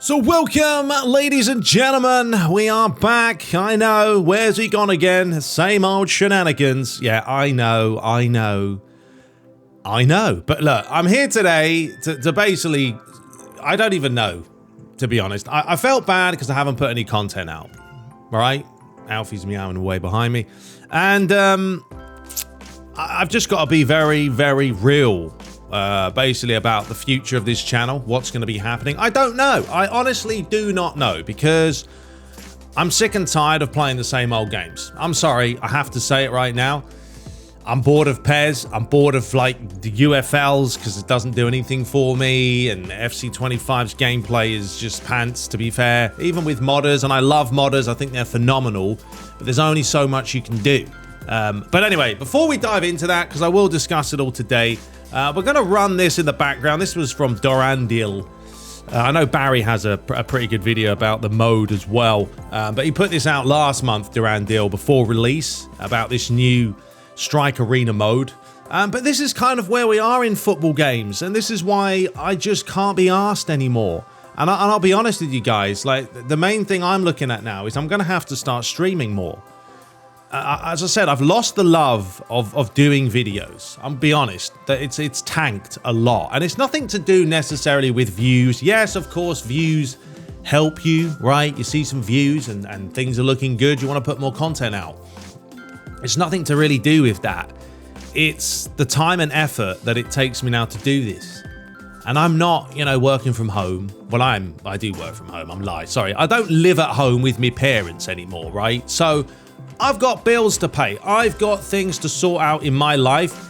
So welcome, ladies and gentlemen, we are back. I know, where's he gone again? Same old shenanigans. Yeah, I know. But look, I'm here today to basically, I don't even know, to be honest. I felt bad because I haven't put any content out, all right? Alfie's meowing away behind me. And I've just got to be very, very real. Basically about the future of this channel, what's going to be happening. I don't know. I honestly do not know because I'm sick and tired of playing the same old games. I'm sorry, I have to say it right now. I'm bored of PES. I'm bored of like the UFLs because it doesn't do anything for me, and FC25's gameplay is just pants, to be fair. Even with modders, and I love modders, I think they're phenomenal, but there's only so much you can do. But anyway, before we dive into that, because I will discuss it all today, we're going to run this in the background. This was from Dorandil. I know Barry has a pretty good video about the mode as well. But he put this out last month, Dorandil, before release, about this new Strike Arena mode. But this is kind of where we are in football games. And this is why I just can't be asked anymore. And I'll be honest with you guys. Like, the main thing I'm looking at now is I'm going to have to start streaming more. As I said, I've lost the love of doing videos. I'll be honest, that it's tanked a lot. And it's nothing to do necessarily with views. Yes, of course, views help you, right? You see some views and things are looking good. You want to put more content out. It's nothing to really do with that. It's the time and effort that it takes me now to do this. And I'm not, working from home. Well, I do work from home. I'm lying. Sorry. I don't live at home with my parents anymore, right? So I've got bills to pay. I've got things to sort out in my life.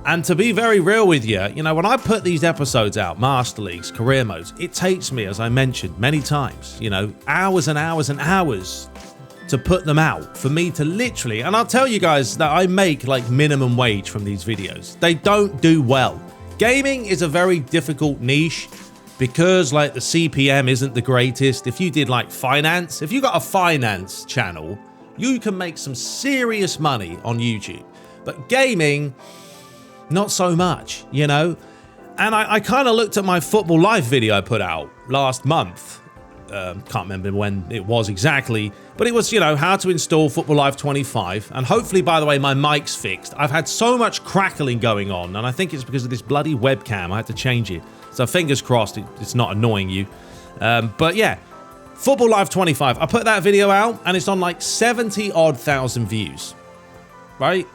And to be very real with you, when I put these episodes out, Master Leagues, career modes, it takes me, as I mentioned many times, hours and hours and hours to put them out for me to literally, and I'll tell you guys that I make like minimum wage from these videos. They don't do well. Gaming is a very difficult niche because like the CPM isn't the greatest. If you did like finance, if you got a finance channel, you can make some serious money on YouTube. But gaming, not so much, And I kind of looked at my Football Life video I put out last month. Can't remember when it was exactly, but it was, how to install Football Life 25. And hopefully, by the way, my mic's fixed. I've had so much crackling going on, and I think it's because of this bloody webcam. I had to change it. So fingers crossed it's not annoying you. But yeah. Football Live 25. I put that video out and it's on like 70-odd thousand views, right?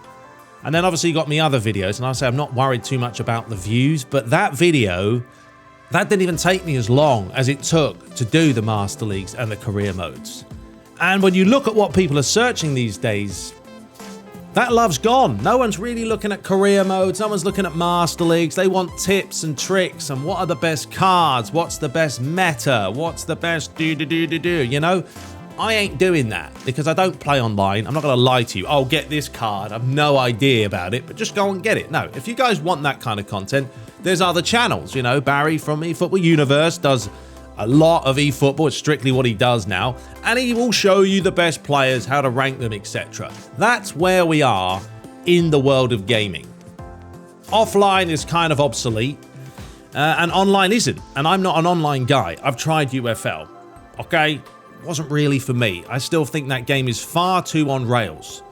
And then obviously you got me other videos, and I say I'm not worried too much about the views, but that video, that didn't even take me as long as it took to do the Master Leagues and the career modes. And when you look at what people are searching these days, that love's gone. No one's really looking at career modes. No one's looking at Master Leagues. They want tips and tricks and what are the best cards? What's the best meta? What's the best do? I ain't doing that because I don't play online. I'm not going to lie to you. I'll get this card. I've no idea about it, but just go and get it. No, if you guys want that kind of content, there's other channels. Barry from eFootball Universe does a lot of eFootball. It's strictly what he does now. And he will show you the best players, how to rank them, etc. That's where we are in the world of gaming. Offline is kind of obsolete. And online isn't. And I'm not an online guy. I've tried UFL. Okay? Wasn't really for me. I still think that game is far too on rails.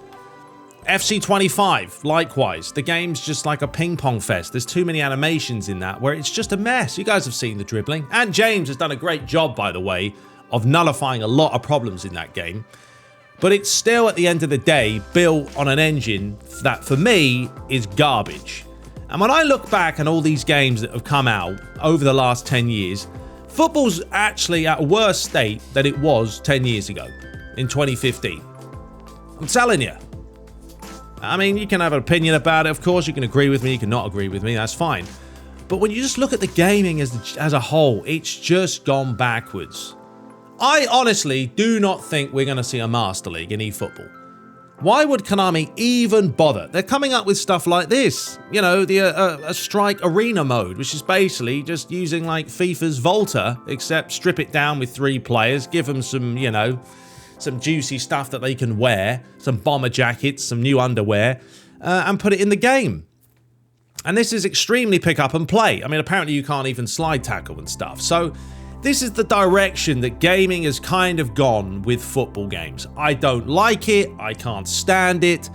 FC25, likewise. The game's just like a ping pong fest. There's too many animations in that where it's just a mess. You guys have seen the dribbling. And James has done a great job, by the way, of nullifying a lot of problems in that game. But it's still, at the end of the day, built on an engine that, for me, is garbage. And when I look back at all these games that have come out over the last 10 years, football's actually at a worse state than it was 10 years ago, in 2015. I'm telling you. I mean, you can have an opinion about it, of course. You can agree with me, you can not agree with me, that's fine. But when you just look at the gaming as a whole, it's just gone backwards. I honestly do not think we're going to see a Master League in eFootball. Why would Konami even bother? They're coming up with stuff like this. A Strike Arena mode, which is basically just using like FIFA's Volta, except strip it down with 3 players, give them some, some juicy stuff that they can wear, some bomber jackets, some new underwear, and put it in the game. And this is extremely pick up and play. I mean, apparently you can't even slide tackle and stuff. So this is the direction that gaming has kind of gone with football games. I don't like it, I can't stand it,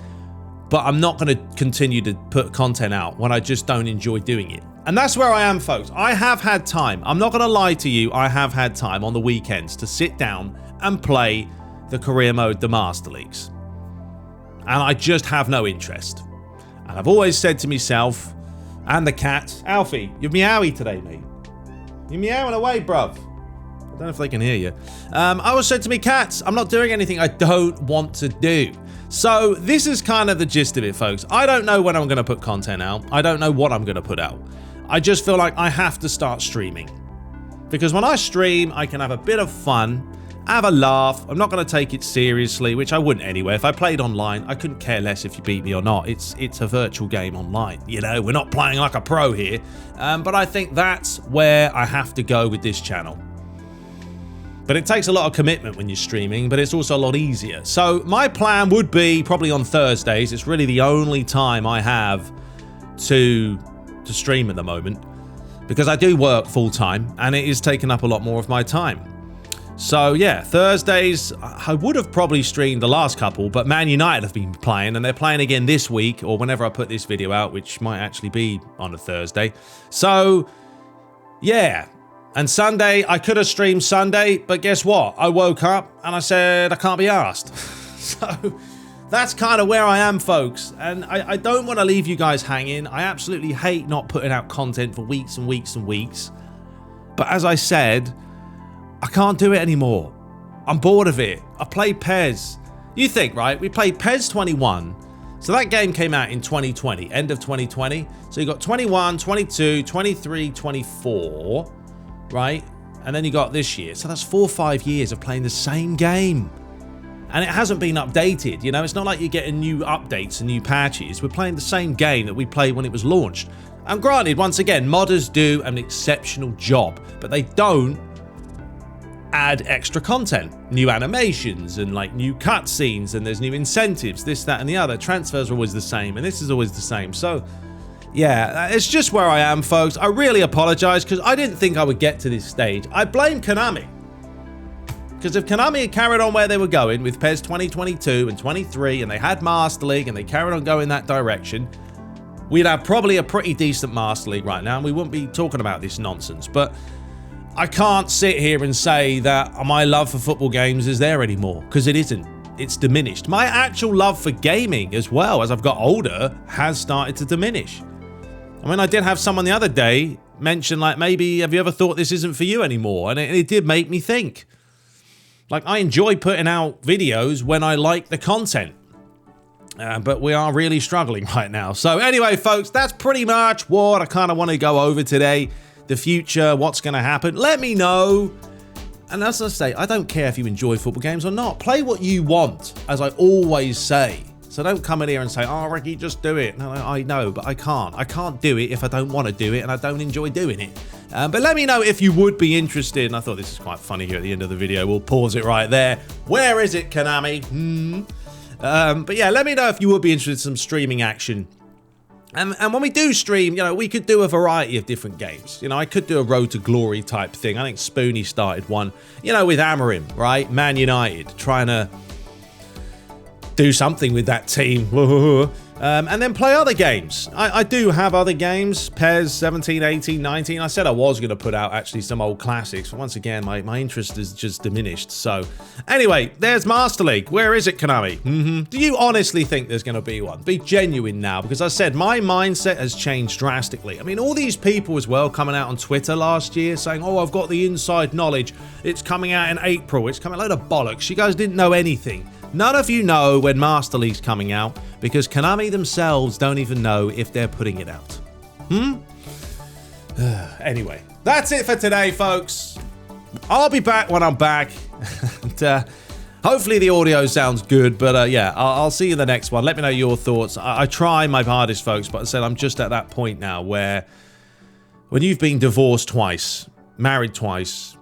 but I'm not going to continue to put content out when I just don't enjoy doing it. And that's where I am, folks. I have had time. I'm not going to lie to you. I have had time on the weekends to sit down and play the career mode, the Master Leagues. And I just have no interest. And I've always said to myself, and the cat, Alfie, you're meowy today, mate. You're meowing away, bruv. I don't know if they can hear you. I always said to me, cats, I'm not doing anything I don't want to do. So this is kind of the gist of it, folks. I don't know when I'm going to put content out. I don't know what I'm going to put out. I just feel like I have to start streaming. Because when I stream, I can have a bit of fun, have a laugh. I'm not going to take it seriously, which I wouldn't anyway. If I played online, I couldn't care less if you beat me or not. It's a virtual game online. You know, we're not playing like a pro here. But I think that's where I have to go with this channel. But it takes a lot of commitment when you're streaming, but it's also a lot easier. So my plan would be probably on Thursdays. It's really the only time I have to stream at the moment, because I do work full time and it is taking up a lot more of my time. So yeah, Thursdays, I would have probably streamed the last couple, but Man United have been playing and they're playing again this week, or whenever I put this video out, which might actually be on a Thursday. So yeah, and Sunday, I could have streamed Sunday, but guess what? I woke up and I said I can't be arsed. So that's kind of where I am, folks. And I don't want to leave you guys hanging. I absolutely hate not putting out content for weeks and weeks and weeks. But as I said, I can't do it anymore. I'm bored of it. I played PES. You think, right? We played PES 21. So that game came out in 2020, end of 2020. So you got 21, 22, 23, 24, right? And then you got this year. So that's 4 or 5 years of playing the same game. And it hasn't been updated, you know? It's not like you're getting new updates and new patches. We're playing the same game that we played when it was launched. And granted, once again, modders do an exceptional job, but they don't add extra content, new animations and like new cutscenes, and there's new incentives, this, that, and the other. Transfers are always the same, and this is always the same. So yeah, it's just where I am, folks. I really apologize because I didn't think I would get to this stage. I blame Konami. Because if Konami had carried on where they were going with PES 2022 and 23, and they had Master League and they carried on going that direction, we'd have probably a pretty decent Master League right now, and we wouldn't be talking about this nonsense. But I can't sit here and say that my love for football games is there anymore, because it isn't. It's diminished. My actual love for gaming as well, as I've got older, has started to diminish. I mean, I did have someone the other day mention, like, maybe, have you ever thought this isn't for you anymore? And it did make me think. Like, I enjoy putting out videos when I like the content. But we are really struggling right now. So anyway, folks, that's pretty much what I kind of want to go over today. The future, what's going to happen. Let me know. And as I say, I don't care if you enjoy football games or not. Play what you want, as I always say. So don't come in here and say, oh, Ricky, just do it. No, I know, but I can't. I can't do it if I don't want to do it and I don't enjoy doing it. But let me know if you would be interested. And I thought this is quite funny here at the end of the video. We'll pause it right there. Where is it, Konami? But yeah, let me know if you would be interested in some streaming action. And when we do stream, you know, we could do a variety of different games. You know, I could do a Road to Glory type thing. I think Spoonie started one, you know, with Amarim, right? Man United, trying to do something with that team. And then play other games. I do have other games, PES 17, 18, 19. I said I was going to put out actually some old classics, but once again, my interest is just diminished. So anyway, there's Master League. Where is it, Konami? Do you honestly think there's going to be one? Be genuine now, because I said my mindset has changed drastically. I mean, all these people as well coming out on Twitter last year saying, oh, I've got the inside knowledge. It's coming out in April. It's coming, a load of bollocks. You guys didn't know anything. None of you know when Master League's coming out, because Konami themselves don't even know if they're putting it out. Anyway, that's it for today, folks. I'll be back when I'm back. And, hopefully the audio sounds good, but yeah, I'll see you in the next one. Let me know your thoughts. I try my hardest, folks, but I said I'm just at that point now where when you've been divorced twice, married twice,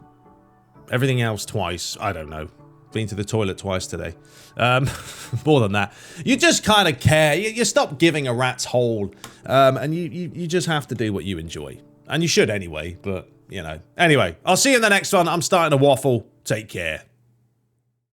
everything else twice, I don't know. Been to the toilet twice today. More than that. You just kind of care. You stop giving a rat's hole. And you just have to do what you enjoy. And you should anyway. But you know. Anyway, I'll see you in the next one. I'm starting to waffle. Take care.